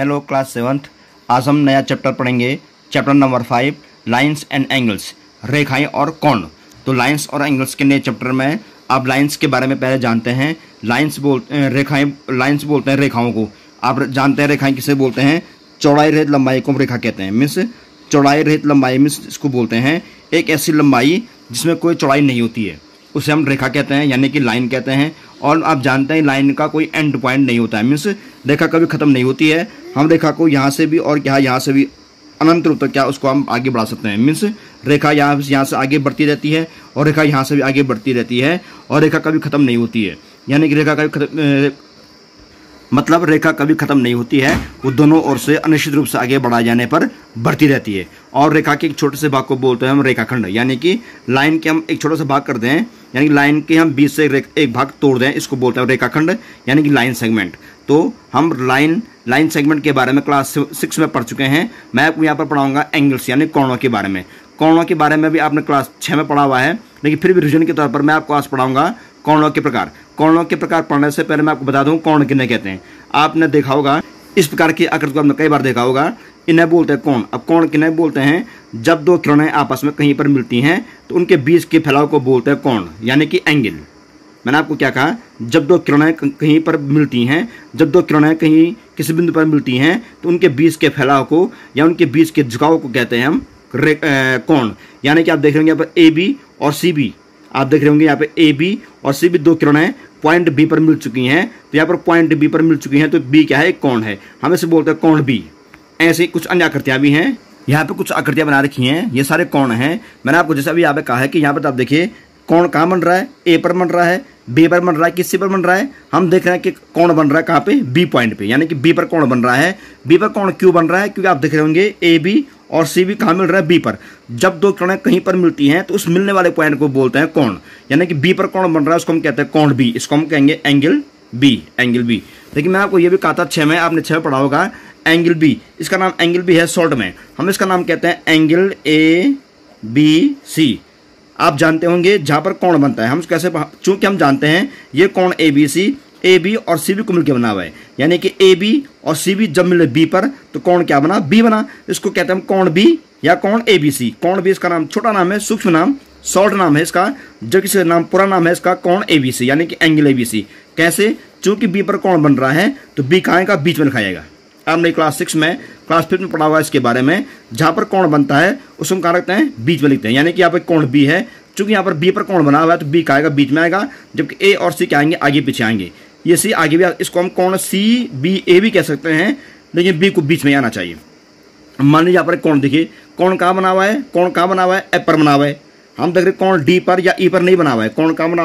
Hello class 7th। आज हम नया चैप्टर पढ़ेंगे, chapter number 5 lines and angles, रेखाएं और कोण। तो लाइंस और एंगल्स के नए चैप्टर में आप लाइंस के बारे में पहले जानते हैं। लाइंस बोलते हैं रेखाओं को। आप जानते हैं रेखाएं किसे बोलते हैं? चौड़ाई रहित लंबाई को रेखा कहते हैं। मीन्स चौड़ाई रहित लंबाई मीन्स इसको बोलते हैं एक ऐसी लंबाई जिसमें कोई चौड़ाई नहीं होती है, उसे हम रेखा कहते हैं, यानी कि लाइन कहते हैं। और आप जानते हैं लाइन का कोई एंड पॉइंट नहीं होता है, मीन्स रेखा कभी खत्म नहीं होती है। हम रेखा को यहाँ से भी और यहाँ से भी अनंत रूप तक उसको हम आगे बढ़ा सकते हैं। मीन्स रेखा यहाँ से आगे बढ़ती रहती है और रेखा यहाँ से भी आगे बढ़ती रहती है और रेखा कभी खत्म नहीं होती है, यानी कि रेखा कभी खत्म नहीं होती है। वो दोनों ओर से अनिश्चित रूप से आगे बढ़ाए जाने पर बढ़ती रहती है। और रेखा के एक छोटे से भाग को बोलते हैं हम रेखाखंड, यानी कि लाइन के हम एक छोटा सा भाग कर दें, यानी कि लाइन के हम बीच से एक भाग तोड़ दें, इसको बोलते हैं रेखाखंड, यानी कि लाइन सेगमेंट। तो हम लाइन सेगमेंट के बारे में क्लास 6 में पढ़ चुके हैं। मैं आपको यहाँ पर पढ़ाऊंगा एंगल्स यानी कोणों के बारे में। कोणों के बारे में भी आपने क्लास 6 में पढ़ा हुआ है, लेकिन फिर भी रिविजन के तौर पर मैं आपको आज पढ़ाऊंगा कोणों के प्रकार। कोणों के प्रकार पढ़ने से पहले मैं आपको बता दूं कोण किन्हें कहते हैं। आपने देखा होगा इस प्रकार की आकृति को आपने कई बार देखा होगा, इन्हें बोलते हैं कोण। अब कोण किन्हें बोलते हैं? जब दो किरणें आपस में कहीं पर मिलती हैं तो उनके बीच के फैलाव को बोलते हैं कोण, यानी कि एंगल। मैंने आपको क्या कहा? जब दो किरणें कहीं पर मिलती हैं, जब दो किरणें कहीं किसी बिंदु पर मिलती हैं तो उनके बीच के फैलाव को या उनके बीच के झुकाव को कहते हैं हम कोण। यानी कि आप देख रहे होंगे यहाँ पर ए बी और सी बी, आप देख रहे होंगे यहाँ पे ए बी और सी बी दो किरणें पॉइंट बी पर मिल चुकी हैं, तो यहाँ पर पॉइंट बी पर मिल चुकी हैं, तो बी क्या है? एक कोण है। हम इसे बोलते हैं कोण बी। ऐसे कुछ अन्य आकृतियां भी हैं, यहाँ पे कुछ आकृतियां बना रखी हैं, ये सारे कोण हैं। मैंने आपको जैसे अभी यहाँ पे कहा है कि यहाँ पर आप देखिए कोण कहाँ बन रहा है? ए पर बन रहा है, बी पर बन रहा है, किसी पर बन रहा है? हम देख रहे हैं कि कोण बन रहा है कहाँ पे? बी पॉइंट पे, यानी कि बी पर कोण बन रहा है। बी पर कोण क्यों बन रहा है? क्योंकि आप देख रहे होंगे ए बी और सी बी कहाँ मिल रहा है? बी पर। जब दो किरणें कहीं पर मिलती हैं तो उस मिलने वाले पॉइंट को बोलते हैं कोण, यानी कि बी पर कोण बन रहा है उसको हम कहते हैं कोण बी, इसको हम कहेंगे एंगल बी। लेकिन मैं आपको ये भी कहा था 6 में, आपने 6 में पढ़ा होगा एंगल बी। इसका नाम एंगल बी है शॉर्ट में, हम इसका नाम कहते हैं एंगल ए बी सी। आप जानते होंगे जहां पर कोण बनता है हम कैसे, चूंकि हम जानते हैं ये कोण ए बी और सी बी को मिलकर बना हुआ है, यानी कि ए बी और सी बी जब मिले बी पर तो कोण क्या बना? बी बना। इसको कहते हैं हम कोण बी या कोण ए बी सी। कोण बी इसका नाम छोटा नाम है, सूक्ष्म नाम, शॉर्ट नाम है इसका, जबकि इसका नाम पूरा नाम है इसका कोण ए बी सी, यानी कि एंगल ए बी सी। कैसे? चूंकि बी पर कोण बन रहा है तो बी कहाँ का? बीच में लिखा जाएगा। आपने क्लास 6 में क्लास 5 में पढ़ा हुआ है इसके बारे में। जहां पर कोण बनता है उसको हम कहाँ रखते हैं? बीच में लिखते हैं, यानी कि यहाँ पर कोण बी है, चूंकि यहाँ पर बी पर कोण बना हुआ है तो बी कहाँ आएगा? बीच में आएगा, जबकि ए और सी क्या आएंगे? आगे पीछे आएंगे। ये सी आगे भी, इसको हम कोण सी बी ए भी कह सकते हैं, लेकिन बी को बीच में आना चाहिए। मान लीजिए यहाँ पर कोण देखिए, कोण कहाँ बना हुआ है? कोण कहाँ बना हुआ है? एफ पर बना हुआ है। हम देख रहे कोण डी पर या ई पर नहीं बना हुआ है। कोण कहाँ बना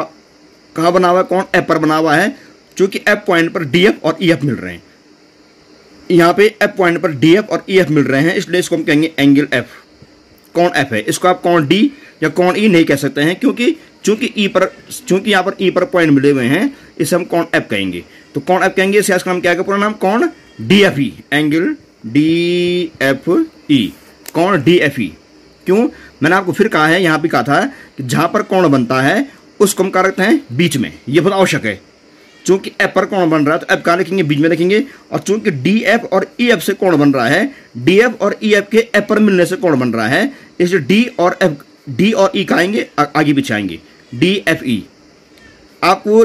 हुआ है? कोण एफ पर बना हुआ है, चूंकि एफ पॉइंट पर डी एफ और ई एफ मिल रहे हैं। यहाँ पे एफ पॉइंट पर डी एफ और ई एफ मिल रहे हैं, इसलिए इसको हम कहेंगे एंगल एफ, कोण एफ है। इसको आप कोण डी या कोण ई नहीं कह सकते हैं, चूंकि यहाँ पर ई पर पॉइंट मिले हुए हैं, इसे हम कोण एफ कहेंगे। तो कोण एफ कहेंगे, इसका नाम क्या है? पूरा नाम कोण D F E, angle D F E, कोण डी एफ ई। क्यों? मैंने आपको फिर कहा है, यहाँ भी कहा था कि जहां पर कोण बनता है उसको हम क्या रखते हैं? बीच में। ये बहुत आवश्यक है, चूंकि एफ पर कोण बन रहा है तो एफ कहाँ लिखेंगे? बीच में लिखेंगे। और चूंकि डी एफ और ई एफ से कोण बन रहा है, डी एफ और ई एफ के एफ पर मिलने से कोण बन रहा है, इसलिए डी और ई का आएंगे आगे पीछे आएंगे, डी एफ ई।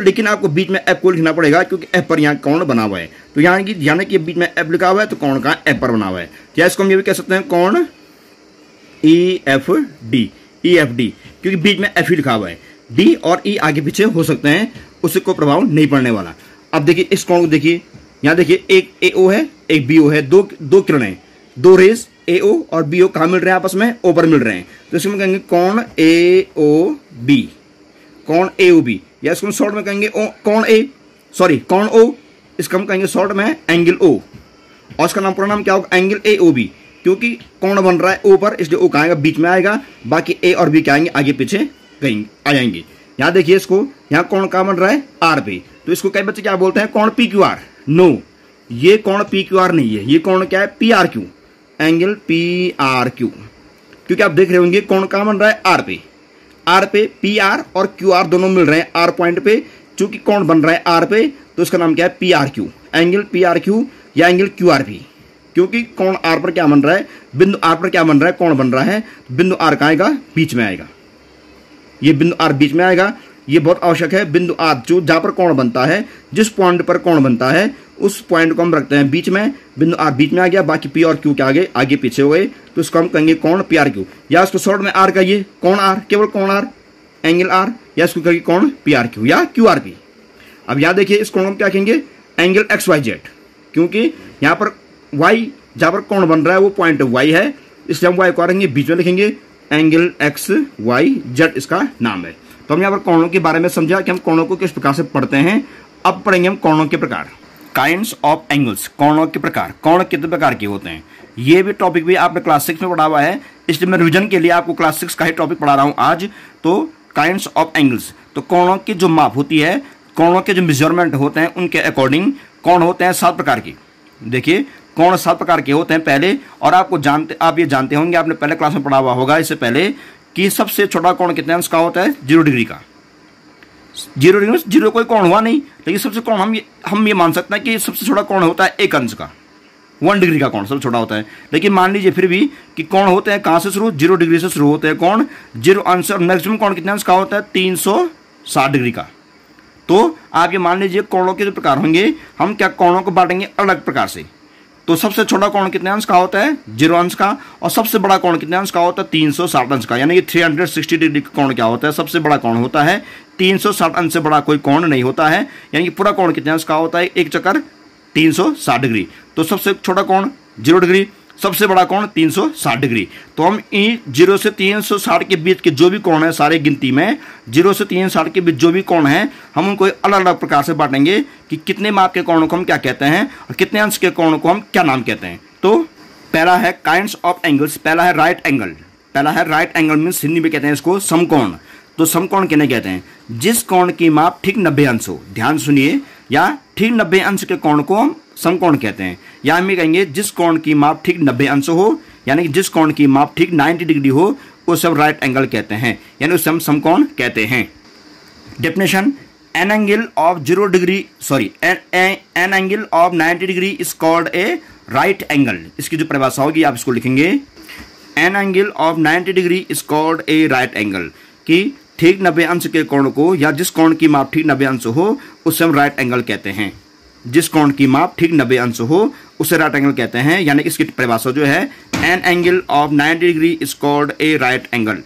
लेकिन आपको बीच में एफ को लिखना पड़ेगा, क्योंकि एफ पर यहाँ कोण बना हुआ है। तो यानी कि बीच में एफ लिखा हुआ है तो कोण का एफ पर बना हुआ है। क्या इसको हम ये भी कह सकते हैं कोण ई एफ डी, क्योंकि बीच में एफ ही लिखा हुआ है। डी और ई आगे पीछे हो सकते हैं, उससे कोई प्रभाव नहीं पड़ने वाला। अब देखिए इस कोण को देखिए, यहाँ देखिए एक ए ओ है, एक बी ओ है, दो किरणें, दो रेज ए ओ और बी ओ कहाँ मिल रहे हैं? आपस में ओ पर मिल रहे हैं, तो इसको हम कहेंगे कोण ए ओ बी, कोण ए ओ बी, या इसको हम शॉर्ट में कहेंगे कोण ओ, इसका हम कहेंगे शॉर्ट में एंगल ओ, और इसका नाम पूरा नाम क्या होगा? एंगल ए ओ बी, क्योंकि कोण बन रहा है ओ पर, इसलिए ओ कहाँ आएगा? बीच में आएगा, बाकी ए और बी क्या आएंगे? आगे पीछे आ जाएंगे। यहाँ देखिए इसको, यहाँ कोण कहाँ बन रहा है? आर पे, तो इसको कई बच्चे क्या बोलते हैं? कोण पी क्यू आर। नो, ये कोण पी क्यू आर नहीं है, ये कोण क्या है? P R Q, angle P R Q, क्योंकि आप देख रहे होंगे कोण कहाँ बन रहा है? आर पे पी आर और क्यू आर दोनों मिल रहे हैं आर पॉइंट पे, चूंकि कोण बन रहा है आर पे तो इसका नाम क्या है? P R Q, angle P R Q या एंगल क्यू आर पी। क्योंकि कोण आर पर क्या बन रहा है, बिंदु आर पर क्या बन रहा है, कोण बन रहा है। बिंदु आर कहाँ आएगा, बीच में आएगा। ये बिंदु आर बीच में आएगा, ये बहुत आवश्यक है। बिंदु आर जो जहां पर कोण बनता है, जिस पॉइंट पर कोण बनता है उस पॉइंट को हम रखते हैं बीच में। बिंदु आर बीच में आ गया, बाकी पी और क्यू के आगे आगे पीछे हो गए, तो इसको हम कहेंगे कोण पी आर क्यू, या इसको शॉर्ट में आर कहिए, कोण आर, केवल कोण आर, एंगल आर, या इसको कहिए कोण पी आर क्यू या क्यू आर पी। अब याद देखिए इस कोण को क्या कहेंगे, एंगल एक्स वाई जेड, क्योंकि यहाँ पर वाई जहां पर कोण बन रहा है वो पॉइंट वाई है, इसलिए हम वाई को रखेंगे बीच में, लिखेंगे एंगल एक्स वाई जेड इसका नाम है। तो हम यहाँ पर कोणों के बारे में समझा कि हम कोणों को किस प्रकार से पढ़ते हैं। अब पढ़ेंगे हम कोणों के प्रकार, काइंड्स ऑफ एंगल्स, कोणों के प्रकार, कोण कितने प्रकार के होते हैं। ये भी टॉपिक भी आपने क्लास 6 में पढ़ा हुआ है, इसलिए मैं रिवीजन के लिए आपको क्लास 6 का ही टॉपिक पढ़ा रहा हूँ आज। तो काइंड्स ऑफ एंगल्स, तो कोणों की जो माप होती है, कोणों के जो मेजरमेंट होते हैं उनके अकॉर्डिंग कोण होते हैं 7 प्रकार की। देखिए कोण 7 प्रकार के होते हैं पहले, और आप ये जानते होंगे, आपने पहले क्लास में पढ़ा हुआ होगा इससे पहले, कि सबसे छोटा कोण कितने अंश का होता है, 0 डिग्री का। 0 डिग्री में 0 कोई कोण हुआ नहीं, लेकिन सबसे कोण हम ये मान सकते हैं कि सबसे छोटा कोण होता है 1 अंश का, 1 डिग्री का कोण सबसे छोटा होता है। लेकिन मान लीजिए फिर भी कि कोण होते हैं कहाँ से शुरू, 0 डिग्री से शुरू होते हैं कोण, 0 अंश, और मैक्सिमम कोण कितने अंश का होता है, 360 डिग्री का। तो आप ये मान लीजिए कोणों के जो प्रकार होंगे, हम क्या कोणों को बांटेंगे अलग प्रकार से। तो सबसे छोटा कोण कितने अंश का होता है, 0 अंश का, और सबसे बड़ा कोण कितने अंश का होता है, 360 अंश का, यानी कि 360 डिग्री का कोण क्या होता है, सबसे बड़ा कोण होता है। 360 अंश से बड़ा कोई कोण नहीं होता है, यानी कि पूरा कोण कितने अंश का होता है, एक चक्कर 360 डिग्री। तो सबसे छोटा कोण 0 डिग्री, सबसे बड़ा कोण 360 डिग्री। तो हम इन 0 से 360 के बीच के जो भी कोण है सारे गिनती में, 0 से 360 के बीच जो भी कोण है, हम उनको अलग अलग प्रकार से बांटेंगे कि कितने माप के कोणों को हम क्या कहते हैं और कितने अंश के कोणों को हम क्या नाम कहते हैं। तो पहला है काइंड्स ऑफ एंगल्स, पहला है राइट एंगल। पहला है राइट एंगल, मीन्स हिंदी में कहते हैं इसको समकोण। तो समकोण किन्हें कहते हैं, जिस कोण की माप ठीक 90 अंश हो, ध्यान सुनिए, या ठीक 90 अंश के कोण को हम समकोण कहते हैं। या हम ये कहेंगे जिस कोण की माप ठीक 90 अंश हो, यानी कि जिस कोण की माप ठीक 90 डिग्री हो, उसे हम राइट एंगल कहते हैं, यानी उसे हम समकोण कहते हैं। Definition, an angle of 0 degree an angle of 90 degree is called A right angle. इसकी जो परिभाषा होगी आप इसको लिखेंगे, an angle of 90 degree is called A right angle, कि ठीक 90 अंश के कोण को, या जिस कोण की माप ठीक 90 अंश हो, उसे हम राइट एंगल कहते हैं। जिस कोण की माप ठीक 90 अंश हो उसे राइट एंगल कहते हैं, यानी इसकी परिभाषा जो है, an angle of 90 degree is called A right angle.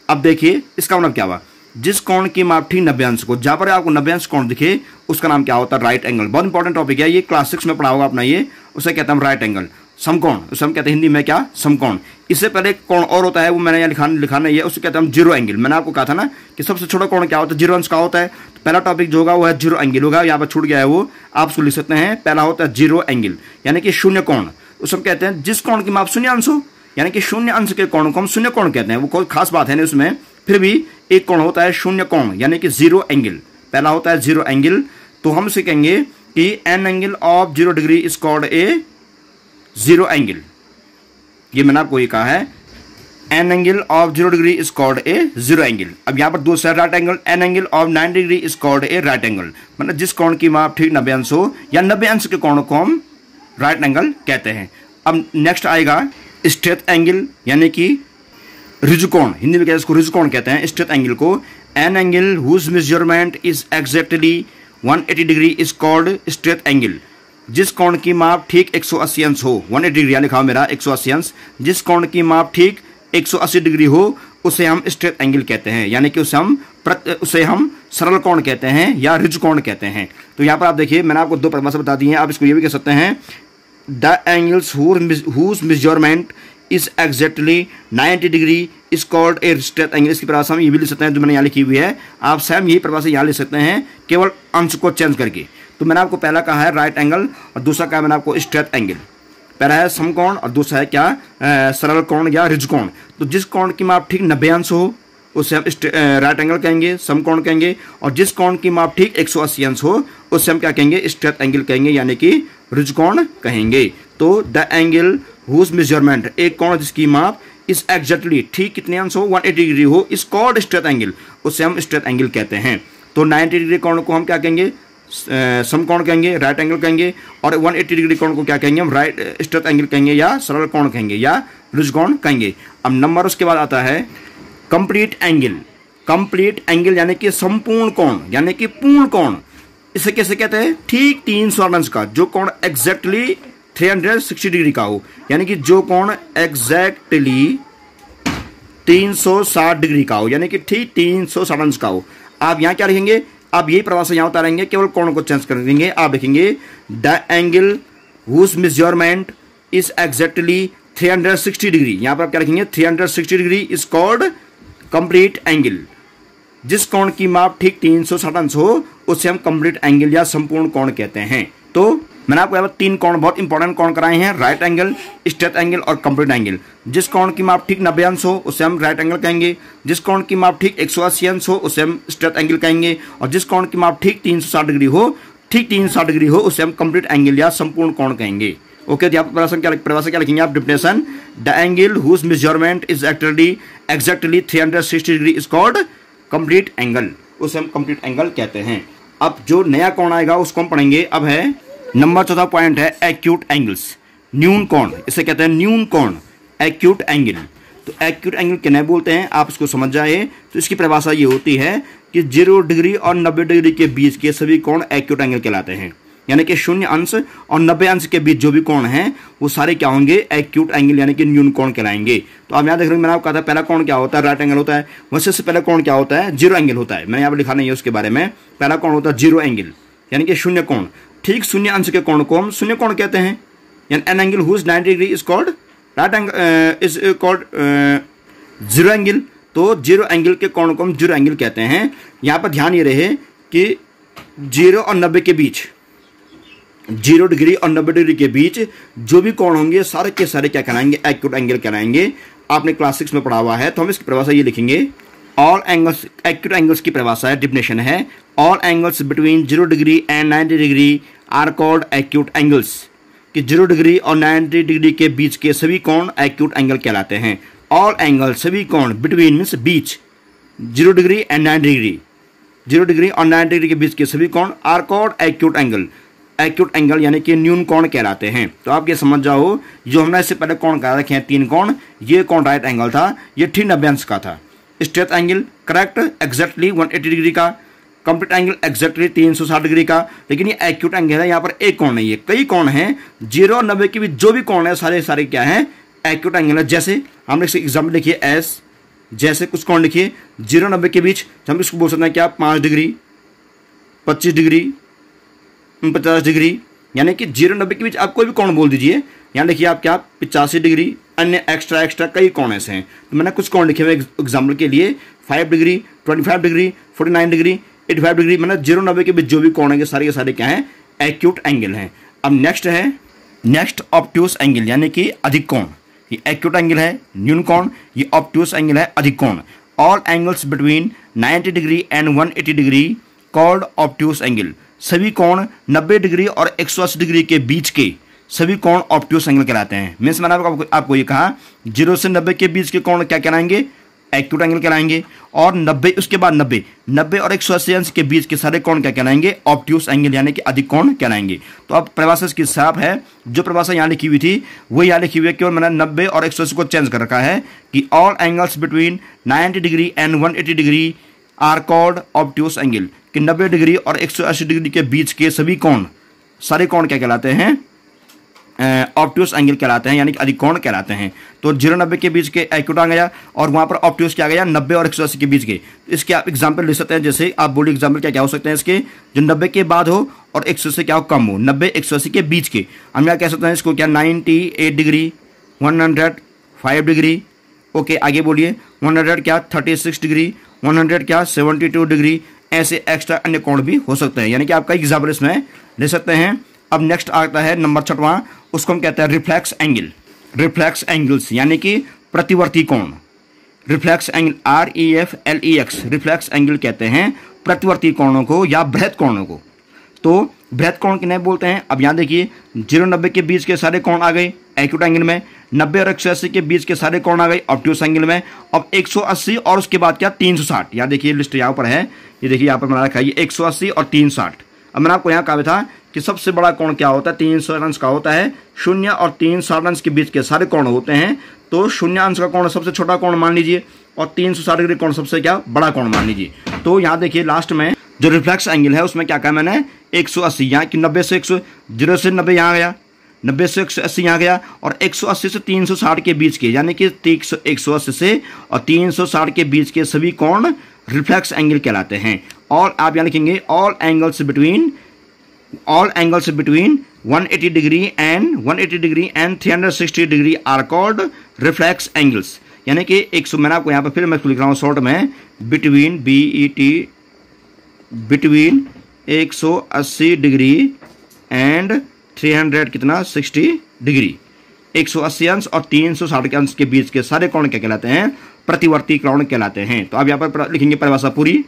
अब देखिए इसका मतलब क्या हुआ, जिस कोण की माप ठीक 90 अंश को, जहां पर आपको 90 अंश कोण दिखे उसका नाम क्या होता है, राइट एंगल। बहुत इंपॉर्टेंट टॉपिक है ये, क्लास 6 में पढ़ा होगा अपना ये, उसे कहते हैं राइट एंगल। समकोण, उसे हम कहते हैं हिंदी में क्या, समकोण। इससे पहले एक कोण और होता है, वो मैंने यहाँ लिखा नहीं है, उसे कहते हैं हम 0 एंगल। मैंने आपको कहा था ना कि सबसे छोटा कोण क्या होता है, 0 अंश का होता है। तो पहला टॉपिक जो होगा वो है 0 एंगल होगा, यहाँ पर छूट गया है वो, आप उसको लिख सकते हैं। पहला होता है 0 एंगल, यानी कि शून्य कोण। उसे हम कहते हैं जिस कोण की माप 0 अंश हो, यानी कि 0 अंश के कोण को हम शून्य कोण कहते हैं। वो कोई खास बात है नहीं उसमें, फिर भी एक कोण होता है शून्य कोण, यानी कि 0 एंगल। पहला होता है 0 एंगल, तो हम उसे कहेंगे कि an angle of 0 degree is called A 0 angle. ये मैंने आपको ये कहा है, an angle of 0 degree is called A 0 angle. अब यहाँ पर दूसरा right angle, an angle of 90 degree is called A right angle, मतलब जिस कोण की माप ठीक 90 अंश हो, या 90 अंश के कोण को हम राइट एंगल कहते हैं। अब नेक्स्ट आएगा स्ट्रेट एंगल, यानी कि रिजुकोण, हिंदी में कहते हैं इसको रिजुकोण कहते हैं स्ट्रेट एंगल को। An angle whose measurement is exactly 180 degree is called straight angle. जिस कोण की माप ठीक 180 अंश हो, 180 डिग्री लिखा मेरा 180 अंश, जिस कोण की माप ठीक 180 डिग्री हो उसे हम स्ट्रेट एंगल कहते हैं, यानी कि उसे हम सरल कोण कहते हैं या रिज कोण कहते हैं। तो यहाँ पर आप देखिए मैंने आपको 2 परिभाषा बता दी हैं, आप इसको ये भी कह सकते हैं, the angles whose measurement is exactly 90 degree is called a straight angle. इसकी परिभाषा हम ये भी लिख सकते हैं जो मैंने यहाँ लिखी हुई है, आप सेम यही परिभाषा यहाँ लिख सकते हैं, केवल अंश को चेंज करके। तो मैंने आपको पहला कहा है राइट एंगल, और दूसरा कहा मैंने आपको स्ट्रेट एंगल। पहला है समकोण और दूसरा है क्या, सरल कोण या रिज कोण। तो जिस कोण की माप ठीक 90 अंश हो उसे हम राइट एंगल कहेंगे, समकोण कहेंगे, और जिस कोण की माप ठीक 180 अंश हो उससे हम क्या कहेंगे, स्ट्रेट एंगल कहेंगे, यानी कि रिज कोण कहेंगे। तो द एंगल हुज मेजरमेंट, एक कोण जिसकी माप इस एग्जैक्टली ठीक कितने अंश हो, 180 डिग्री हो, इस कॉल्ड स्ट्रेट एंगल, उसे हम स्ट्रेट एंगल कहते हैं। तो 90 डिग्री कोण को हम क्या कहेंगे, समकोण कहेंगे, राइट एंगल कहेंगे, और 180 डिग्री कोण को क्या कहेंगे हम, राइट स्ट्रेट एंगल कहेंगे, या सरल कोण कहेंगे, या लुज कोण कहेंगे। अब नंबर उसके बाद आता है कंप्लीट एंगल। कंप्लीट एंगल यानी कि संपूर्ण कोण, यानी कि पूर्ण कोण। इसे कैसे कहते हैं, ठीक 360 अंश का, जो कोण एग्जैक्टली 360 डिग्री का हो, यानी कि जो कोण एग्जैक्टली 360 डिग्री का हो, यानी कि ठीक 360 अंश का हो। आप यहाँ क्या लिखेंगे, आप यही परिभाषा यहाँ उतारेंगे, केवल कोण को चेंज कर देंगे। आप लिखेंगे the angle whose measurement is exactly 360 degree. यहाँ पर आप क्या लिखेंगे, 360 degree is called complete angle. जिस कोण की माप ठीक 360 अंश हो उसे हम कंप्लीट एंगल या संपूर्ण कोण कहते हैं। तो मैंने आपको यहाँ पर 3 कोण, बहुत इंपॉर्टेंट कोण कराए हैं, राइट एंगल, स्ट्रेट एंगल और कंप्लीट एंगल। जिस कोण की माप ठीक 90 अंश हो उसे हम राइट एंगल कहेंगे, जिस कोण की माप ठीक 180 अंश हो उसे हम स्ट्रेट एंगल कहेंगे, और जिस कोण की माप ठीक 360 डिग्री हो, ठीक 360 डिग्री हो, उसे हम कंप्लीट एंगल या संपूर्ण कोण कहेंगे। ओके, तो यहाँ पर परिभाषा क्या लिखेंगे आप, definition the angle whose measurement is exactly 360 degree is called complete angle, उसे हम कंप्लीट एंगल कहते हैं। अब जो नया कोण आएगा उसको हम पढ़ेंगे। अब है नंबर 4 पॉइंट है एक्यूट एंगल्स, न्यून कोण, इसे कहते हैं न्यून कोण, एक्यूट एंगल। तो एक्यूट एंगल किन्हें बोलते हैं आप इसको समझ जाए, तो इसकी परिभाषा ये होती है कि 0 डिग्री और 90 डिग्री के बीच के सभी कोण एक्यूट एंगल कहलाते हैं। यानी कि 0 अंश और 90 अंश के बीच जो भी कोण हैं वो सारे क्या होंगे, एक्यूट एंगल यानी कि न्यून कोण कहलाएंगे। तो आप यहाँ देख रहे हैं, मैंने आपको कहा था पहला कोण क्या होता है, राइट एंगल होता है। वैसे से पहले कोण क्या होता है, 0 एंगल होता है। मैंने यहाँ पर लिखा नहीं है उसके बारे में। पहला कोण होता है 0 एंगल यानी कि 0 कोण। ठीक 0 अंश के कोण को हम 0 कोण कहते हैं। यानी an angle whose 90 degree is called right angle is called 0 angle. तो 0 एंगल के कोण को हम 0 एंगल कहते हैं। यहाँ पर ध्यान ये रहे कि 0 और 90 के बीच, 0 डिग्री और 90 डिग्री के बीच जो भी कोण होंगे सारे के सारे क्या कहलाएंगे, एक्यूट एंगल कहलाएंगे। आपने क्लास 6 में पढ़ा हुआ है। तो हम इसकी परिभाषा ये लिखेंगे, ऑल एंगल्स, एक्यूट एंगल्स की परिभाषा है, डिफिनेशन है, all angles between 0 degree and 90 degree are called acute angles. कि 0 डिग्री और 90 डिग्री के बीच के सभी कोण एक्यूट एंगल कहलाते हैं। ऑल एंगल, सभी कोण, बिटवीन मीन्स बीच, 0 डिग्री एंड 90 डिग्री, 0 डिग्री और 90 डिग्री के बीच के सभी कोण are called acute angle. Acute angle यानी कि न्यून कोण कहलाते हैं। तो आप ये समझ जाओ, जो हमने इससे पहले कोण कहा रखे हैं 3 कोण, ये कोण राइट एंगल था, ये ठीक 90 अंश का था। Straight angle correct exactly 180 degree का, कंप्लीट एंगल एग्जैक्टली 360 डिग्री का। लेकिन ये एक्यूट एंगल है, यहाँ पर एक कोण नहीं है, कई कोण हैं। 0 और 90 के बीच जो भी कोण है सारे सारे क्या हैं, एक्यूट एंगल है। जैसे हमने एग्जाम्पल लिखिए एस, जैसे कुछ कोण लिखिए 0 और 90 के बीच, हम इसको बोल सकते हैं क्या, 5 डिग्री, 25 डिग्री, 50 डिग्री। यानी कि 0 90 के बीच आप कोई भी कोण बोल दीजिए। यहाँ देखिए आप क्या, 85 डिग्री, अन्य एक्स्ट्रा कई कोण ऐसे हैं। तो मैंने कुछ कोण लिखे हुए एग्जाम्पल के लिए, 5 डिग्री, 25 डिग्री, 49 डिग्री, 85 डिग्री। मतलब 0 90 के बीच जो भी कोण है सारे के सारे क्या हैं, एक्यूट एंगल हैं। अब नेक्स्ट ऑब्ट्यूस एंगल यानी कि अधिक कोण। ये एक्यूट एंगल है न्यून कोण, ये ऑब्ट्यूस एंगल है अधिक कोण। All angles between 90 degree and 180 degree called obtuse angle. सभी कोण 90 डिग्री और 180 डिग्री के बीच के सभी कोण ऑब्ट्यूस एंगल कहलाते हैं। मीन्स मैंने आपको ये कहा 0 से 90 के बीच के कोण क्या कहलाएंगे, एक्यूट एंगल कहलाएंगे। और 90 उसके बाद 90 और 180 अंश के बीच के सारे कोण क्या कहलाएंगे, ऑब्ट्यूस एंगल यानी कि अधिक कोण कहलाएंगे। तो अब परिभाषा इसकी साफ है, जो परिभाषा यहाँ लिखी हुई थी वो यहाँ लिखी हुई है, केवल मैंने 90 और 180 को चेंज कर रखा है कि all angles between 90 degree and 180 degree are called obtuse angle. कि 90 डिग्री और 180 डिग्री के बीच के सभी कोण, सारे कोण क्या कहलाते हैं, ऑब्ट्यूस एंगल कहलाते हैं, यानी कि अधिक कोण कहलाते हैं। तो 0 90 के बीच के एक्यूट आ गया, और वहाँ पर ऑब्ट्यूस क्या आ गया, 90 और 180 के बीच के। इसके आप एग्जाम्पल लिख सकते हैं, जैसे आप बोलिए एग्जाम्पल क्या क्या हो सकते हैं इसके, जो 90 के बाद हो और 180 से क्या हो, कम हो, 90 180 के बीच के। हम क्या कह सकते हैं इसको, क्या 98 डिग्री, 105 डिग्री। ओके, आगे बोलिए 100 क्या 36 डिग्री, 100 क्या 72 डिग्री। ऐसे एक्स्ट्रा अन्य कोण भी हो सकते हैं, यानी कि आपका एग्जाम्पल इसमें ले सकते हैं। अब नेक्स्ट आता है नंबर 6वां, उसको हम कहते हैं रिफ्लेक्स एंगल। रिफ्लेक्स एंगल्स यानी कि प्रतिवर्ती कोण। Reflex angle REFLEX, reflex angle कहते हैं प्रतिवर्ती कोणों को या बृहत कोणों को। तो बृहत कोण किन्हें बोलते हैं, अब यहाँ देखिए 0 90 के बीच के सारे कोण आ गए एक्यूट एंगल में, 90 और 180 के बीच के सारे कोण आ गए ऑब्ट्यूस एंगल में। अब 180 और उसके बाद क्या 360, यहाँ देखिए लिस्ट यहाँ पर है, ये देखिए यहाँ पर बना रखा है, ये 180 और 360, अब मैंने आपको यहाँ कहा था कि सबसे बड़ा कोण क्या होता है, 360 अंश का होता है। 0 और 360 अंश के बीच के सारे कोण होते हैं, तो 0 अंश का कोण सबसे छोटा कोण मान लीजिए और 360 डिग्री कोण सबसे क्या बड़ा कोण मान लीजिए। तो यहाँ देखिए लास्ट में जो रिफ्लेक्स एंगल है उसमें क्या कहा मैंने 180, यहाँ की 90 से 0 से 90 यहाँ गया, 90 से 180 यहाँ गया और 180 से 360 के बीच के यानी कि 180 से और 360 के बीच के सभी कोण रिफ्लेक्स एंगल कहलाते हैं। और आप यहाँ लिखेंगे all angles between 180 degree and 360 degree are called reflex angles. यानी कि मैंने आपको यहाँ पर फिर मैं लिख रहा हूँ शॉर्ट में बिटवीन 180 डिग्री एंड 360 डिग्री, 180 अंश और 360 अंश के बीच के सारे कोण क्या कहलाते हैं, प्रतिवर्ती कोण कहलाते हैं। तो आप यहाँ पर लिखेंगे परिभाषा पूरी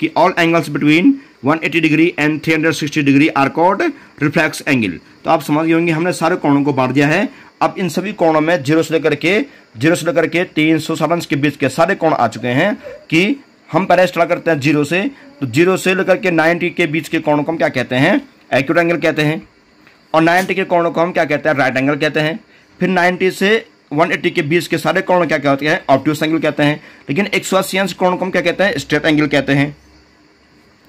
कि all angles between 180 degree and 360 degree are called reflex angle. तो आप समझ गए होंगे हमने सारे कोणों को बांट दिया है। अब इन सभी कोणों में 0 से लेकर के 360 अंश के बीच के सारे कोण आ चुके हैं कि हम पहले स्टार्ट करते हैं 0 से, तो 0 से लेकर के 90 के बीच के कोणों को हम क्या कहते हैं, एक्यूट एंगल कहते हैं। और 90 के कोणों को हम क्या कहते हैं, राइट एंगल कहते हैं। फिर 90 से 180 के बीच के सारे कोण क्या कहते हैं, ऑब्ट्यूस एंगल कहते हैं। लेकिन 180 अंश कोण को हम क्या कहते हैं, स्ट्रेट एंगल कहते हैं।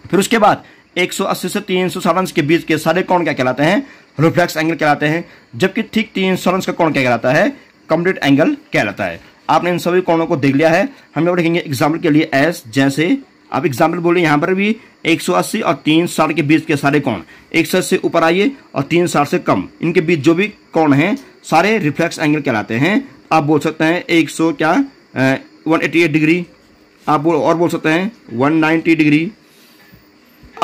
फिर उसके बाद 180 से 360 अंश के बीच के सारे कोण क्या कहलाते हैं, रिफ्लेक्स एंगल कहलाते हैं। जबकि ठीक 360 अंश का कोण क्या कहलाता है, कंप्लीट एंगल कहलाता है। आपने इन सभी कोणों को देख लिया है। हम यहाँ लिखेंगे एग्जाम्पल के लिए एस, जैसे आप एग्जाम्पल बोलिए यहाँ पर भी 180 और 360 के बीच के सारे कोण, 180 से ऊपर आइए और 360 से कम, इनके बीच जो भी कोण हैं सारे रिफ्लेक्स एंगल कहलाते हैं। आप बोल सकते हैं 188 डिग्री, आप और बोल सकते हैं 190 डिग्री,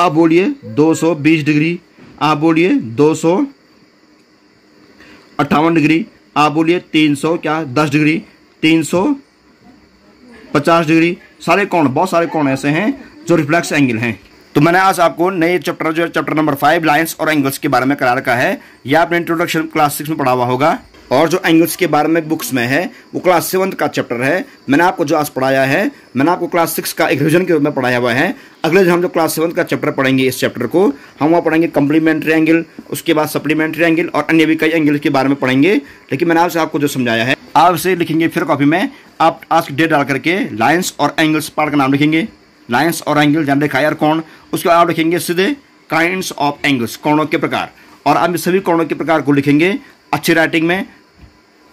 आप बोलिए 220 डिग्री, आप बोलिए 258 डिग्री, आप बोलिए 310 डिग्री, 350 डिग्री। सारे कोण, बहुत सारे कोण ऐसे हैं जो रिफ्लेक्स एंगल हैं। तो मैंने आज आपको नए चैप्टर जो चैप्टर नंबर 5 लाइंस और एंगल्स के बारे में करा रखा है। यह आपने इंट्रोडक्शन क्लास 6 में पढ़ा हुआ होगा। और जो एंगल्स के बारे में बुक्स में है वो क्लास 7 का चैप्टर है। मैंने आपको जो आज पढ़ाया है, मैंने आपको क्लास 6 का एक रिविजन के रूप में पढ़ाया हुआ है। अगले दिन हम जो क्लास 7 का चैप्टर पढ़ेंगे, इस चैप्टर को हम वहाँ पढ़ेंगे कम्प्लीमेंट्री एंगल, उसके बाद सप्लीमेंट्री एंगल और अन्य भी कई एंगल के बारे में पढ़ेंगे। लेकिन मैंने आपको जो समझाया है आप इसे लिखेंगे फिर कॉपी में, आप आज की डेट डाल करके लाइन्स और एंगल्स पार्ट का नाम लिखेंगे, लाइन्स और एंगल जन रेखा और कोण। उसके बाद आप लिखेंगे सीधे काइंड्स ऑफ एंगल्स, कोणों के प्रकार। और आप सभी कोणों के प्रकार को लिखेंगे अच्छी राइटिंग में,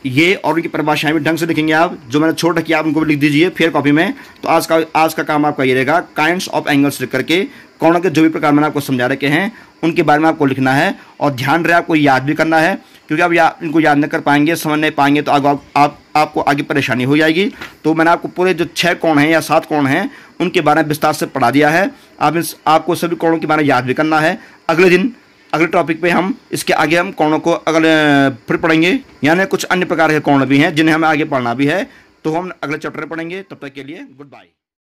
ये और उनकी परिभाषाएं भी ढंग से लिखेंगे आप, जो मैंने छोड़ रखी है आप उनको भी लिख दीजिए फिर कॉपी में। तो आज का काम आपका ये रहेगा, काइंड्स ऑफ एंगल्स लिख करके कोणों के जो भी प्रकार मैंने आपको समझा रखे हैं उनके बारे में आपको लिखना है। और ध्यान रहे आपको याद भी करना है, क्योंकि अब इनको याद नहीं कर पाएंगे, समझ नहीं पाएंगे तो आपको आगे परेशानी हो जाएगी। तो मैंने आपको पूरे जो 6 कोण हैं या 7 कोण हैं उनके बारे में विस्तार से पढ़ा दिया है। आपको सभी कोणों के बारे में याद भी करना है। अगले टॉपिक पे हम इसके आगे हम कोणों को फिर पढ़ेंगे, यानी कुछ अन्य प्रकार के कोण भी हैं जिन्हें हमें आगे पढ़ना भी है। तो हम अगले चैप्टर में पढ़ेंगे। तब तक के लिए गुड बाय।